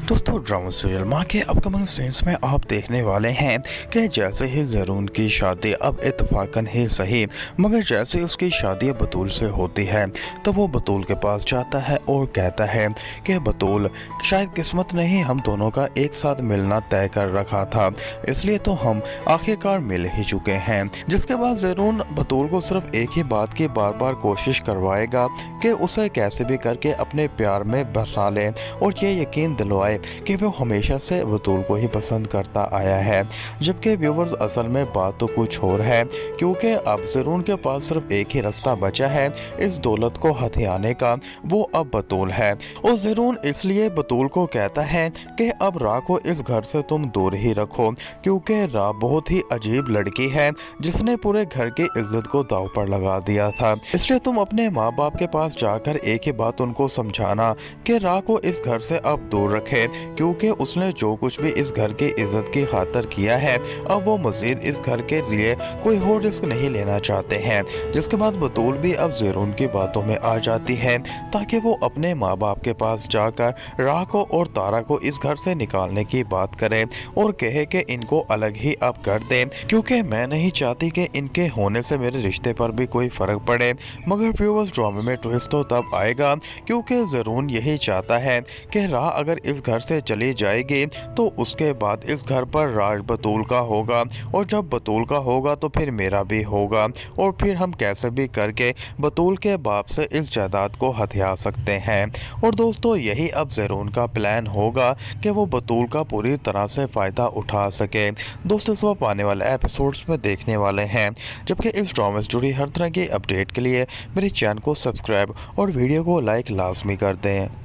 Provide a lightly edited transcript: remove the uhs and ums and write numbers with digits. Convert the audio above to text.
दोस्तों drama serial माँ के अपकमिंग सीन्स में आप देखने वाले हैं कि जैसे ही ज़रून की शादी अब इत्तेफाकन ही सही मगर जैसे उसकी शादी बतूल से होती है तो वो बतूल के पास जाता है और कहता है कि बतूल शायद किस्मत ने ही हम दोनों का एक साथ मिलना तय कर रखा था, इसलिए तो हम आखिरकार मिल ही चुके हैं। जिसके बाद ज़रून बतूल को सिर्फ एक ही बात की बार बार कोशिश करवाएगा कि उसे कैसे भी करके अपने प्यार में बसा ले और ये यकीन दिलवाए कि वो हमेशा से बतूल को ही पसंद करता आया है। जबकि व्यूवर्स असल में बात तो कुछ और है, क्योंकि अब ज़रून के पास सिर्फ एक ही रास्ता बचा है इस दौलत को हथियाने का, वो अब बतूल है। और ज़रून इसलिए बतूल को कहता है कि अब रा को इस घर से तुम दूर ही रखो, क्योंकि रा बहुत ही अजीब लड़की है जिसने पूरे घर की इज्जत को दांव पर लगा दिया था। इसलिए तुम अपने माँ बाप के पास जाकर एक ही बात उनको समझाना कि रा को इस घर से अब दूर रखे, क्योंकि उसने जो कुछ भी इस घर की इज्जत की खातिर किया है अब वो मजीद इस घर के लिए कोई और रिस्क नहीं लेना चाहते हैं। जिसके बाद बतूल भी अब ज़रून की बातों में आ जाती है ताकि वो अपने माँ बाप के पास जाकर राह को और तारा को इस घर से निकालने की बात करे और कहे कि इनको अलग ही अब कर दे, क्योंकि मैं नहीं चाहती कि इनके होने से मेरे रिश्ते पर भी कोई फर्क पड़े। मगर व्यूअर्स ड्रामे में ट्विस्ट तो तब आएगा क्योंकि ज़रून यही चाहता है कि राह अगर इस घर से चली जाएगी तो उसके बाद इस घर पर राज बतूल का होगा और जब बतूल का होगा तो फिर मेरा भी होगा और फिर हम कैसे भी करके बतूल के बाप से इस जायदाद को हथिया सकते हैं। और दोस्तों यही अब ज़रून का प्लान होगा कि वो बतूल का पूरी तरह से फ़ायदा उठा सके। दोस्तों सब आने वाले एपिसोड्स में देखने वाले हैं। जबकि इस ड्रामे से जुड़ी हर तरह की अपडेट के लिए मेरे चैनल को सब्सक्राइब और वीडियो को लाइक लाजमी कर दें।